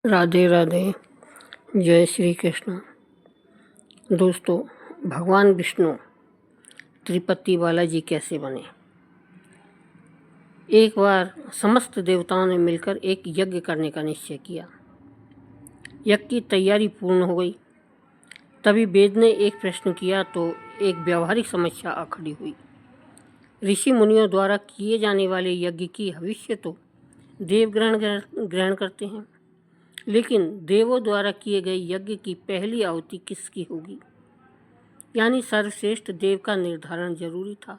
राधे राधे। जय श्री कृष्ण। दोस्तों, भगवान विष्णु त्रिपति बालाजी कैसे बने? एक बार समस्त देवताओं ने मिलकर एक यज्ञ करने का निश्चय किया। यज्ञ की तैयारी पूर्ण हो गई। तभी वेद ने एक प्रश्न किया तो एक व्यावहारिक समस्या आ खड़ी हुई। ऋषि मुनियों द्वारा किए जाने वाले यज्ञ की भविष्य तो देव ग्रहण करते हैं, लेकिन देवों द्वारा किए गए यज्ञ की पहली आहुति किसकी होगी? यानी सर्वश्रेष्ठ देव का निर्धारण जरूरी था,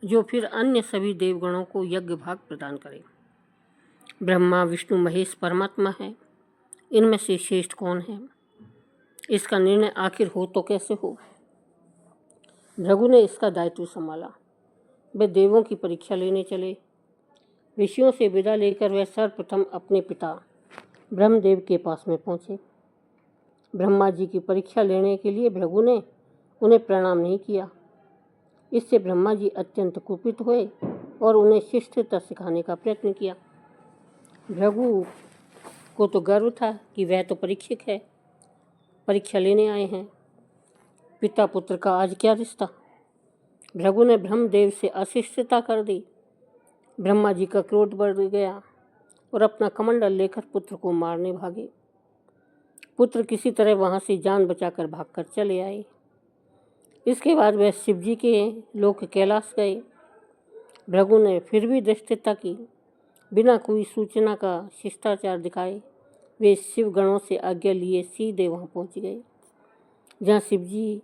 जो फिर अन्य सभी देवगणों को यज्ञ भाग प्रदान करे। ब्रह्मा, विष्णु, महेश परमात्मा है। इनमें से श्रेष्ठ कौन है? इसका निर्णय आखिर हो तो कैसे हो? भृगु ने इसका दायित्व संभाला। वे देवों की परीक्षा लेने चले। ऋषियों से विदा लेकर वह सर्वप्रथम अपने पिता ब्रह्मदेव के पास में पहुंचे। ब्रह्मा जी की परीक्षा लेने के लिए भृगु ने उन्हें प्रणाम नहीं किया। इससे ब्रह्मा जी अत्यंत कुपित हुए और उन्हें शिष्टता सिखाने का प्रयत्न किया। भृगु को तो गर्व था कि वह तो परीक्षक है, परीक्षा लेने आए हैं। पिता पुत्र का आज क्या रिश्ता? भृगु ने ब्रह्मदेव से अशिष्टता कर दी। ब्रह्मा जी का क्रोध बढ़ गया और अपना कमंडल लेकर पुत्र को मारने भागे। पुत्र किसी तरह वहां से जान बचाकर भागकर चले आए। इसके बाद वह शिव जी के लोक कैलाश गए। भृगु ने फिर भी धृष्टता की। बिना कोई सूचना का शिष्टाचार दिखाए वे शिव गणों से आज्ञा लिए सीधे वहां पहुंच गए, जहां शिव जी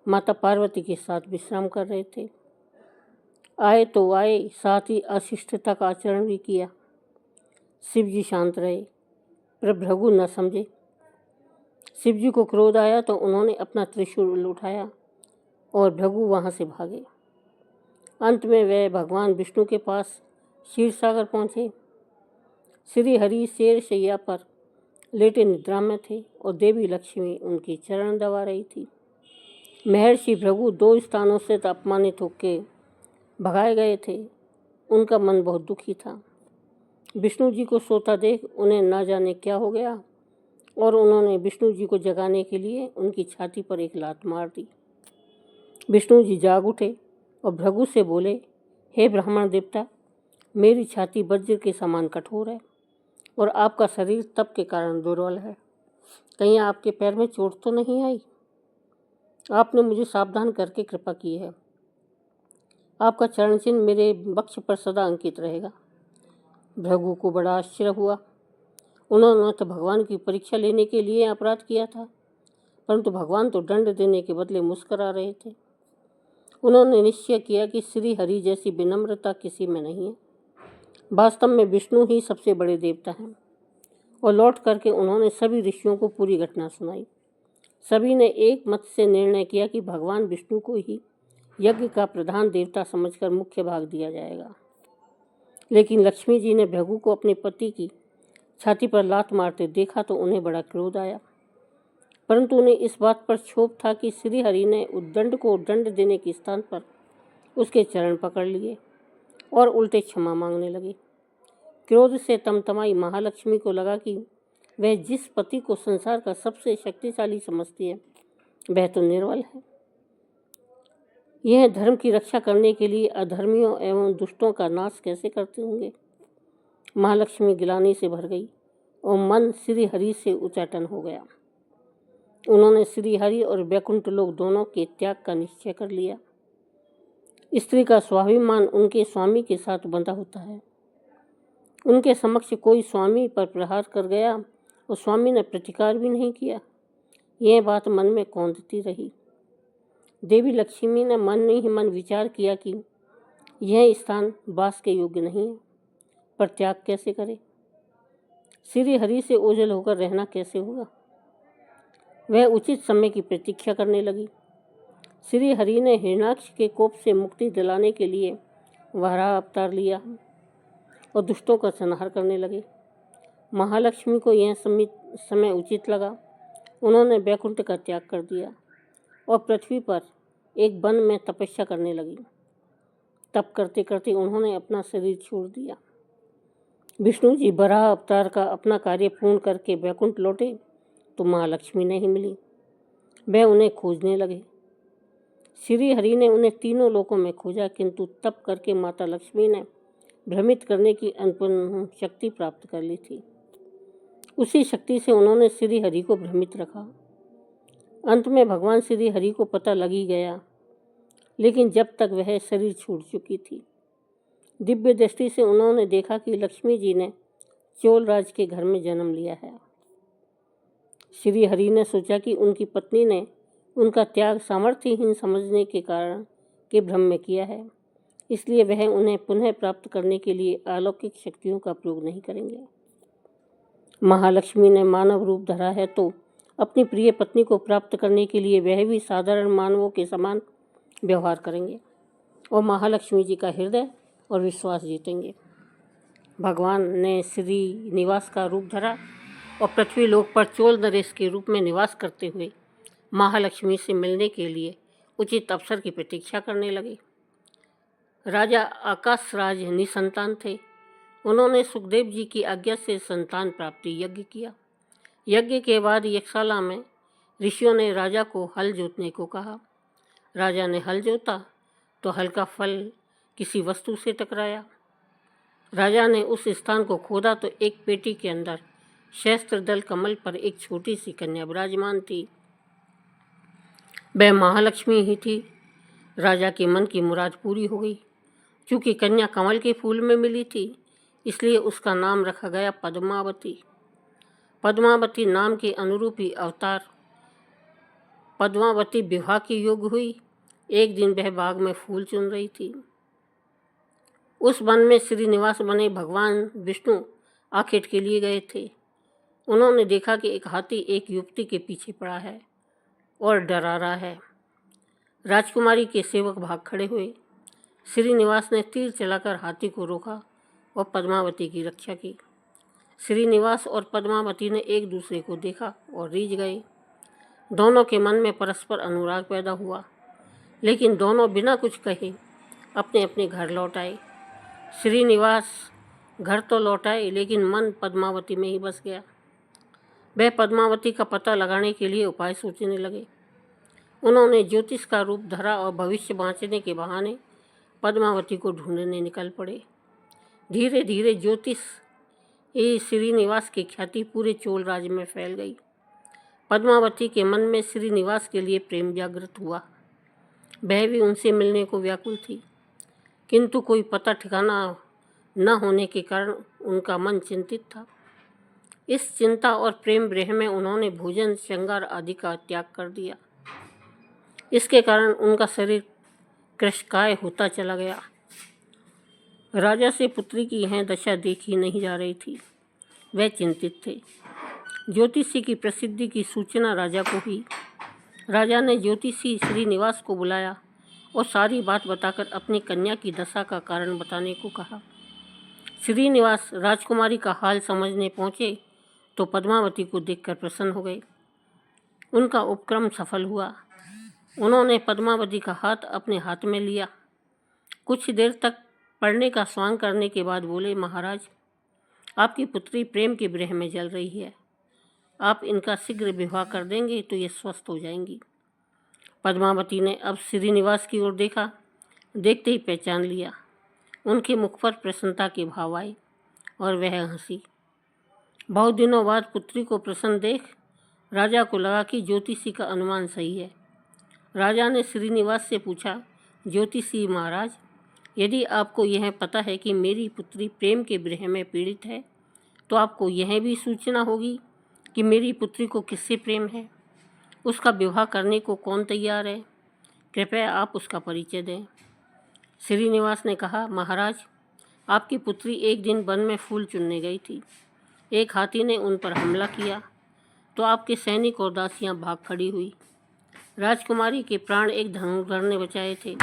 माता पार्वती के साथ विश्राम कर रहे थे। आए तो आए, साथ ही अशिष्टता का आचरण भी किया। शिव जी शांत रहे, पर भृगु न समझे। शिव जी को क्रोध आया तो उन्होंने अपना त्रिशूल उठाया और भृगु वहां से भागे। अंत में वे भगवान विष्णु के पास क्षीर सागर पहुंचे। श्री हरि शेर शैया पर लेटे निद्रा में थे और देवी लक्ष्मी उनके चरण दबा रही थी। महर्षि भृगु 2 स्थानों से अपमानित होकर भगाए गए थे। उनका मन बहुत दुखी था। विष्णु जी को सोता देख उन्हें ना जाने क्या हो गया और उन्होंने विष्णु जी को जगाने के लिए उनकी छाती पर एक लात मार दी। विष्णु जी जाग उठे और भृगु से बोले, हे ब्राह्मण देवता, मेरी छाती वज्र के समान कठोर है और आपका शरीर तप के कारण दुर्बल है। कहीं आपके पैर में चोट तो नहीं आई? आपने मुझे सावधान करके कृपा की है। आपका चरण चिन्ह मेरे वक्ष पर सदा अंकित रहेगा। भृगु को बड़ा आश्चर्य हुआ। उन्होंने तो भगवान की परीक्षा लेने के लिए अपराध किया था, परंतु भगवान तो दंड देने के बदले मुस्कुरा रहे थे। उन्होंने निश्चय किया कि श्री हरि जैसी विनम्रता किसी में नहीं है। वास्तव में विष्णु ही सबसे बड़े देवता हैं। और लौट करके उन्होंने सभी ऋषियों को पूरी घटना सुनाई। सभी ने एक मत से निर्णय किया कि भगवान विष्णु को ही यज्ञ का प्रधान देवता समझकर मुख्य भाग दिया जाएगा। लेकिन लक्ष्मी जी ने भृगु को अपने पति की छाती पर लात मारते देखा तो उन्हें बड़ा क्रोध आया, परंतु उन्हें इस बात पर क्षोभ था कि श्री हरि ने उद्दंड को दंड देने के स्थान पर उसके चरण पकड़ लिए और उल्टे क्षमा मांगने लगे। क्रोध से तमतमाई महालक्ष्मी को लगा कि वह जिस पति को संसार का सबसे शक्तिशाली समझती है वह तो निर्बल है। यह धर्म की रक्षा करने के लिए अधर्मियों एवं दुष्टों का नाश कैसे करते होंगे? महालक्ष्मी गिलानी से भर गई और मन श्री हरि से उचाटन हो गया। उन्होंने श्री हरि और वैकुंठ लोक दोनों के त्याग का निश्चय कर लिया। स्त्री का स्वाभिमान उनके स्वामी के साथ बंधा होता है। उनके समक्ष कोई स्वामी पर प्रहार कर गया और स्वामी ने प्रतिकार भी नहीं किया। यह बात मन में कौंधती रही। देवी लक्ष्मी ने मन ही मन विचार किया कि यह स्थान वास के योग्य नहीं है, पर त्याग कैसे करे? श्री हरि से ओझल होकर रहना कैसे होगा? वह उचित समय की प्रतीक्षा करने लगी। श्री हरि ने हिरण्याक्ष के कोप से मुक्ति दिलाने के लिए वराह अवतार लिया और दुष्टों का संहार करने लगे। महालक्ष्मी को यह समय उचित लगा। उन्होंने वैकुंठ का त्याग कर दिया और पृथ्वी पर एक वन में तपस्या करने लगी। तप करते करते उन्होंने अपना शरीर छोड़ दिया। विष्णु जी बराह अवतार का अपना कार्य पूर्ण करके वैकुंठ लौटे तो महालक्ष्मी नहीं मिली। वह उन्हें खोजने लगे। श्री हरि ने उन्हें तीनों लोकों में खोजा, किंतु तप करके माता लक्ष्मी ने भ्रमित करने की अनुपम शक्ति प्राप्त कर ली थी। उसी शक्ति से उन्होंने श्री हरि को भ्रमित रखा। अंत में भगवान श्री हरि को पता लग ही गया, लेकिन जब तक वह शरीर छूट चुकी थी। दिव्य दृष्टि से उन्होंने देखा कि लक्ष्मी जी ने चोल राज के घर में जन्म लिया है। श्री हरि ने सोचा कि उनकी पत्नी ने उनका त्याग सामर्थ्यहीन समझने के कारण के भ्रम में किया है, इसलिए वह उन्हें पुनः प्राप्त करने के लिए अलौकिक शक्तियों का प्रयोग नहीं करेंगे। महालक्ष्मी ने मानव रूप धरा है तो अपनी प्रिय पत्नी को प्राप्त करने के लिए वह भी साधारण मानवों के समान व्यवहार करेंगे और महालक्ष्मी जी का हृदय और विश्वास जीतेंगे। भगवान ने श्री निवास का रूप धरा और पृथ्वी लोक पर चोल नरेश के रूप में निवास करते हुए महालक्ष्मी से मिलने के लिए उचित अवसर की प्रतीक्षा करने लगे। राजा आकाशराज निसंतान थे। उन्होंने सुखदेव जी की आज्ञा से संतान प्राप्ति यज्ञ किया। यज्ञ के बाद यज्ञशाला में ऋषियों ने राजा को हल जोतने को कहा। राजा ने हल जोता तो हल का फल किसी वस्तु से टकराया। राजा ने उस स्थान को खोदा तो एक पेटी के अंदर सहस्त्रदल कमल पर एक छोटी सी कन्या विराजमान थी। वह महालक्ष्मी ही थी। राजा के मन की मुराद पूरी हो गई। चूँकि कन्या कमल के फूल में मिली थी, इसलिए उसका नाम रखा गया पद्मावती। पद्मावती नाम के अनुरूप ही अवतार पद्मावती विवाह की योग्य हुई। एक दिन वह बाग में फूल चुन रही थी। उस वन में श्रीनिवास बने भगवान विष्णु आखेट के लिए गए थे। उन्होंने देखा कि एक हाथी एक युवती के पीछे पड़ा है और डरा रहा है। राजकुमारी के सेवक भाग खड़े हुए। श्रीनिवास ने तीर चलाकर हाथी को रोका और पद्मावती की रक्षा की। श्रीनिवास और पद्मावती ने एक दूसरे को देखा और रीझ गए। दोनों के मन में परस्पर अनुराग पैदा हुआ, लेकिन दोनों बिना कुछ कहे अपने अपने घर लौट आए। श्रीनिवास घर तो लौट आए, लेकिन मन पद्मावती में ही बस गया। वह पद्मावती का पता लगाने के लिए उपाय सोचने लगे। उन्होंने ज्योतिष का रूप धरा और भविष्य बाँचने के बहाने पद्मावती को ढूंढने निकल पड़े। धीरे धीरे ज्योतिष श्रीनिवास की ख्याति पूरे चोल राज्य में फैल गई। पद्मावती के मन में श्रीनिवास के लिए प्रेम जागृत हुआ। वह भी उनसे मिलने को व्याकुल थी, किंतु कोई पता ठिकाना न होने के कारण उनका मन चिंतित था। इस चिंता और प्रेम ब्रह में उन्होंने भोजन श्रृंगार आदि का त्याग कर दिया। इसके कारण उनका शरीर कृशकाय होता चला गया। राजा से पुत्री की यह दशा देखी नहीं जा रही थी। वह चिंतित थे। ज्योतिषी की प्रसिद्धि की सूचना राजा को हुई। राजा ने ज्योतिषी श्रीनिवास को बुलाया और सारी बात बताकर अपनी कन्या की दशा का कारण बताने को कहा। श्रीनिवास राजकुमारी का हाल समझने पहुँचे तो पद्मावती को देखकर प्रसन्न हो गए। उनका उपक्रम सफल हुआ। उन्होंने पद्मावती का हाथ अपने हाथ में लिया। कुछ देर तक पढ़ने का स्वांग करने के बाद बोले, महाराज, आपकी पुत्री प्रेम के विरह में जल रही है। आप इनका शीघ्र विवाह कर देंगे तो ये स्वस्थ हो जाएंगी। पद्मावती ने अब श्रीनिवास की ओर देखा। देखते ही पहचान लिया। उनके मुख पर प्रसन्नता के भाव आए और वह हंसी। बहुत दिनों बाद पुत्री को प्रसन्न देख राजा को लगा कि ज्योतिषी का अनुमान सही है। राजा ने श्रीनिवास से पूछा, ज्योतिषी महाराज, यदि आपको यह पता है कि मेरी पुत्री प्रेम के विरह में पीड़ित है, तो आपको यह भी सूचना होगी कि मेरी पुत्री को किससे प्रेम है, उसका विवाह करने को कौन तैयार है। कृपया आप उसका परिचय दें। श्रीनिवास ने कहा, महाराज, आपकी पुत्री एक दिन वन में फूल चुनने गई थी। एक हाथी ने उन पर हमला किया तो आपके सैनिक और दासियां भाग खड़ी हुई। राजकुमारी के प्राण एक धनुर्धर ने बचाए थे।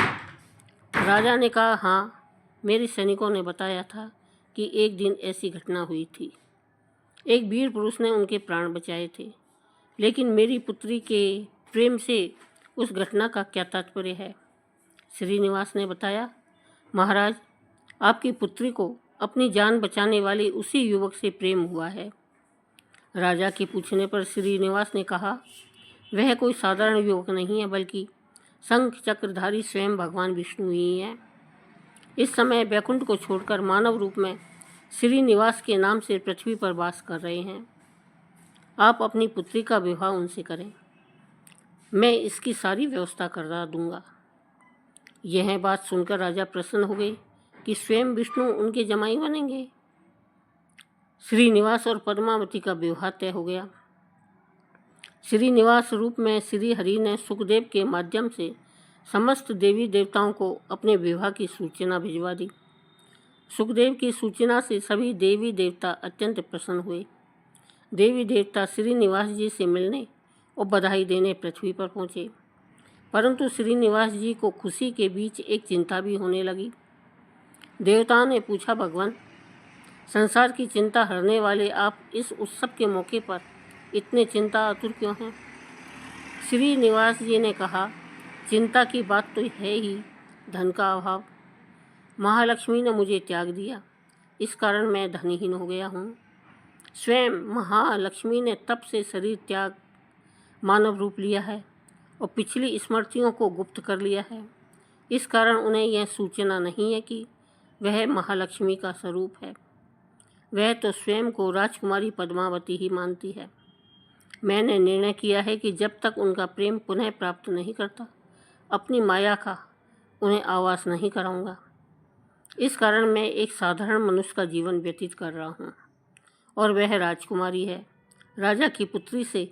राजा ने कहा, हाँ, मेरे सैनिकों ने बताया था कि एक दिन ऐसी घटना हुई थी। एक वीर पुरुष ने उनके प्राण बचाए थे, लेकिन मेरी पुत्री के प्रेम से उस घटना का क्या तात्पर्य है। श्रीनिवास ने बताया, महाराज, आपकी पुत्री को अपनी जान बचाने वाले उसी युवक से प्रेम हुआ है। राजा के पूछने पर श्रीनिवास ने कहा, वह कोई साधारण युवक नहीं है, बल्कि शंख चक्रधारी स्वयं भगवान विष्णु ही हैं। इस समय वैकुंठ को छोड़कर मानव रूप में श्रीनिवास के नाम से पृथ्वी पर वास कर रहे हैं। आप अपनी पुत्री का विवाह उनसे करें, मैं इसकी सारी व्यवस्था करा दूंगा। यह बात सुनकर राजा प्रसन्न हो गए कि स्वयं विष्णु उनके जमाई बनेंगे। श्रीनिवास और पद्मावती का विवाह तय हो गया। श्रीनिवास रूप में श्री हरि ने सुखदेव के माध्यम से समस्त देवी देवताओं को अपने विवाह की सूचना भिजवा दी। सुखदेव की सूचना से सभी देवी देवता अत्यंत प्रसन्न हुए। देवी देवता श्रीनिवास जी से मिलने और बधाई देने पृथ्वी पर पहुँचे, परंतु श्रीनिवास जी को खुशी के बीच एक चिंता भी होने लगी। देवताओं ने पूछा, भगवान, संसार की चिंता हरने वाले आप इस उत्सव के मौके पर इतने चिंता आतुर क्यों हैं? श्रीनिवास जी ने कहा, चिंता की बात तो है ही धन का अभाव। महालक्ष्मी ने मुझे त्याग दिया, इस कारण मैं धनहीन हो गया हूँ। स्वयं महालक्ष्मी ने तप से शरीर त्याग मानव रूप लिया है और पिछली स्मृतियों को गुप्त कर लिया है। इस कारण उन्हें यह सूचना नहीं है कि वह महालक्ष्मी का स्वरूप है। वह तो स्वयं को राजकुमारी पद्मावती ही मानती है। मैंने निर्णय किया है कि जब तक उनका प्रेम पुनः प्राप्त नहीं करता, अपनी माया का उन्हें आवास नहीं कराऊंगा। इस कारण मैं एक साधारण मनुष्य का जीवन व्यतीत कर रहा हूँ और वह राजकुमारी है। राजा की पुत्री से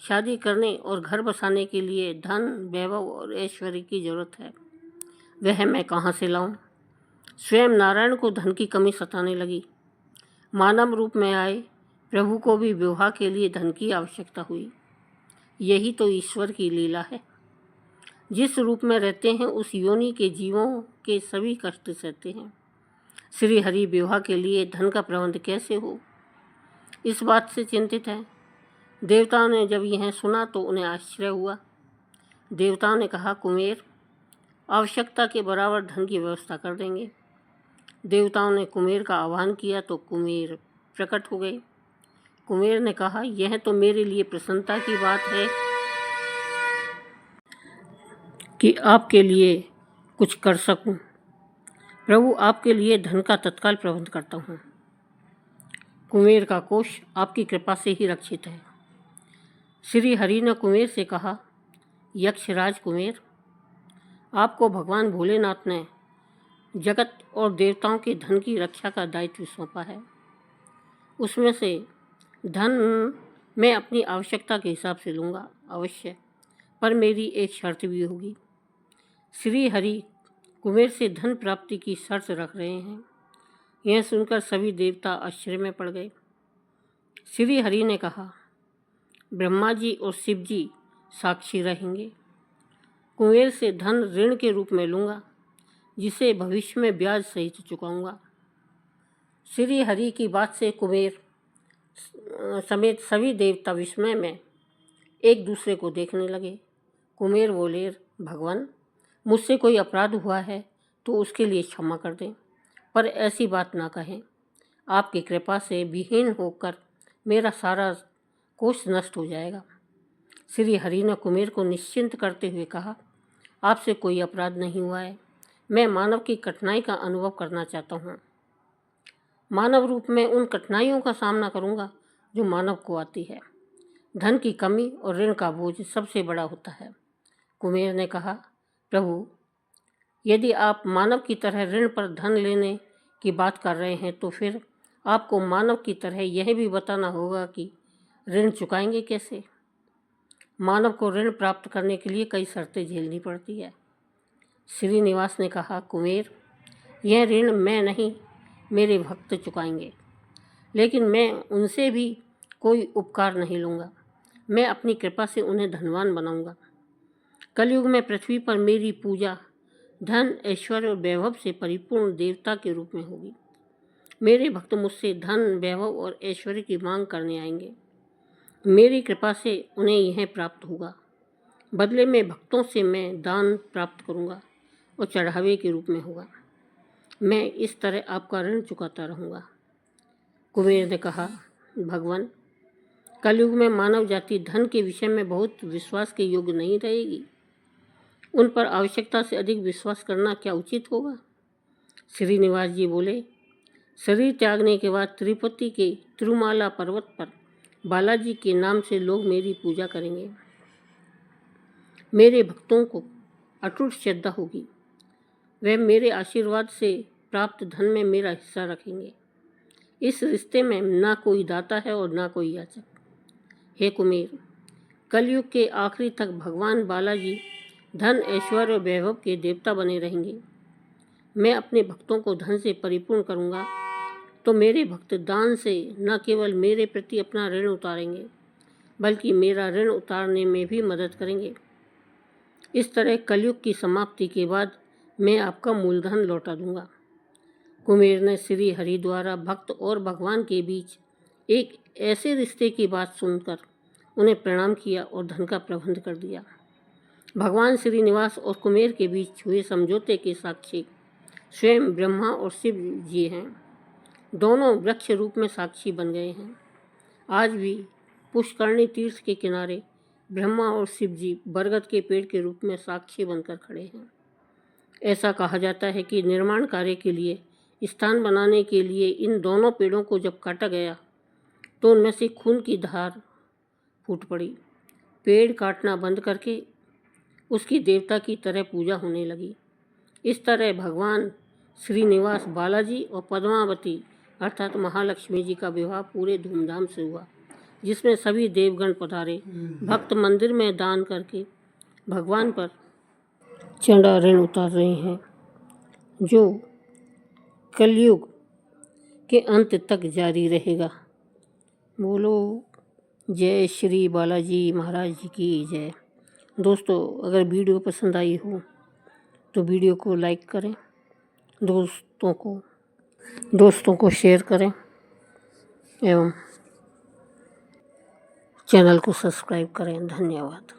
शादी करने और घर बसाने के लिए धन, वैभव और ऐश्वर्य की जरूरत है। वह मैं कहाँ से लाऊं? स्वयं नारायण को धन की कमी सताने लगी। मानव रूप में आए प्रभु को भी विवाह के लिए धन की आवश्यकता हुई। यही तो ईश्वर की लीला है। जिस रूप में रहते हैं उस योनि के जीवों के सभी कष्ट सहते हैं। श्री हरि विवाह के लिए धन का प्रबंध कैसे हो, इस बात से चिंतित है। देवताओं ने जब यह सुना तो उन्हें आश्चर्य हुआ। देवताओं ने कहा, कुमेर, आवश्यकता के बराबर धन की व्यवस्था कर देंगे। देवताओं ने कुमेर का आह्वान किया तो कुमेर प्रकट हो गए। कुमेर ने कहा, यह तो मेरे लिए प्रसन्नता की बात है कि आपके लिए कुछ कर सकूं। प्रभु, आपके लिए धन का तत्काल प्रबंध करता हूँ। कुमेर का कोष आपकी कृपा से ही रक्षित है। श्री हरि ने कुमेर से कहा, यक्षराज कुमेर, आपको भगवान भोलेनाथ ने जगत और देवताओं के धन की रक्षा का दायित्व सौंपा है। उसमें से धन मैं अपनी आवश्यकता के हिसाब से लूँगा अवश्य, पर मेरी एक शर्त भी होगी। श्री हरि कुमेर से धन प्राप्ति की शर्त रख रहे हैं। यह सुनकर सभी देवता आश्चर्य में पड़ गए। श्री हरि ने कहा, ब्रह्मा जी और शिव जी साक्षी रहेंगे। कुमेर से धन ऋण के रूप में लूँगा, जिसे भविष्य में ब्याज सहित चुकाऊंगा। श्री हरि की बात से कुमेर समेत सभी देवता विस्मय में एक दूसरे को देखने लगे। कुमेर बोले, भगवान, मुझसे कोई अपराध हुआ है तो उसके लिए क्षमा कर दें, पर ऐसी बात ना कहें। आपकी कृपा से विहीन होकर मेरा सारा कोष नष्ट हो जाएगा। श्री हरि ने कुमेर को निश्चिंत करते हुए कहा, आपसे कोई अपराध नहीं हुआ है। मैं मानव की कठिनाई का अनुभव करना चाहता हूँ। मानव रूप में उन कठिनाइयों का सामना करूँगा जो मानव को आती है। धन की कमी और ऋण का बोझ सबसे बड़ा होता है। कुमेर ने कहा, प्रभु, यदि आप मानव की तरह ऋण पर धन लेने की बात कर रहे हैं तो फिर आपको मानव की तरह यह भी बताना होगा कि ऋण चुकाएंगे कैसे। मानव को ऋण प्राप्त करने के लिए कई शर्तें झेलनी पड़ती है। श्रीनिवास ने कहा, कुमेर, यह ऋण मैं नहीं, मेरे भक्त चुकाएंगे, लेकिन मैं उनसे भी कोई उपकार नहीं लूँगा। मैं अपनी कृपा से उन्हें धनवान बनाऊंगा। कलयुग में पृथ्वी पर मेरी पूजा धन, ऐश्वर्य और वैभव से परिपूर्ण देवता के रूप में होगी। मेरे भक्त मुझसे धन, वैभव और ऐश्वर्य की मांग करने आएंगे। मेरी कृपा से उन्हें यह प्राप्त होगा। बदले में भक्तों से मैं दान प्राप्त करूंगा और चढ़ावे के रूप में होगा। मैं इस तरह आपका ऋण चुकाता रहूँगा। कुबेर ने कहा, भगवान, कलयुग में मानव जाति धन के विषय में बहुत विश्वास के योग्य नहीं रहेगी। उन पर आवश्यकता से अधिक विश्वास करना क्या उचित होगा? श्रीनिवास जी बोले, शरीर त्यागने के बाद तिरुपति के तिरुमाला पर्वत पर बालाजी के नाम से लोग मेरी पूजा करेंगे। मेरे भक्तों को अटूट श्रद्धा होगी। वे मेरे आशीर्वाद से प्राप्त धन में मेरा हिस्सा रखेंगे। इस रिश्ते में ना कोई दाता है और ना कोई याचक। हे कुमेर, कलयुग के आखिरी तक भगवान बालाजी धन, ऐश्वर्य और वैभव के देवता बने रहेंगे। मैं अपने भक्तों को धन से परिपूर्ण करूंगा तो मेरे भक्त दान से न केवल मेरे प्रति अपना ऋण उतारेंगे, बल्कि मेरा ऋण उतारने में भी मदद करेंगे। इस तरह कलयुग की समाप्ति के बाद मैं आपका मूलधन लौटा दूंगा। कुमेर ने श्री हरि द्वारा भक्त और भगवान के बीच एक ऐसे रिश्ते की बात सुनकर उन्हें प्रणाम किया और धन का प्रबंध कर दिया। भगवान श्रीनिवास और कुमेर के बीच हुए समझौते के साक्षी स्वयं ब्रह्मा और शिव जी हैं। दोनों वृक्ष रूप में साक्षी बन गए हैं। आज भी पुष्करणी तीर्थ के किनारे ब्रह्मा और शिव जी बरगद के पेड़ के रूप में साक्षी बनकर खड़े हैं। ऐसा कहा जाता है कि निर्माण कार्य के लिए स्थान बनाने के लिए इन दोनों पेड़ों को जब काटा गया तो उनमें से खून की धार फूट पड़ी। पेड़ काटना बंद करके उसकी देवता की तरह पूजा होने लगी। इस तरह भगवान श्रीनिवास बालाजी और पद्मावती अर्थात महालक्ष्मी जी का विवाह पूरे धूमधाम से हुआ, जिसमें सभी देवगण पधारे। भक्त मंदिर में दान करके भगवान पर चढ़ा ऋण उतार रहे हैं, जो कलयुग के अंत तक जारी रहेगा। बोलो जय श्री बालाजी महाराज जी की जय। दोस्तों, अगर वीडियो पसंद आई हो तो वीडियो को लाइक करें, दोस्तों को शेयर करें एवं चैनल को सब्सक्राइब करें। धन्यवाद।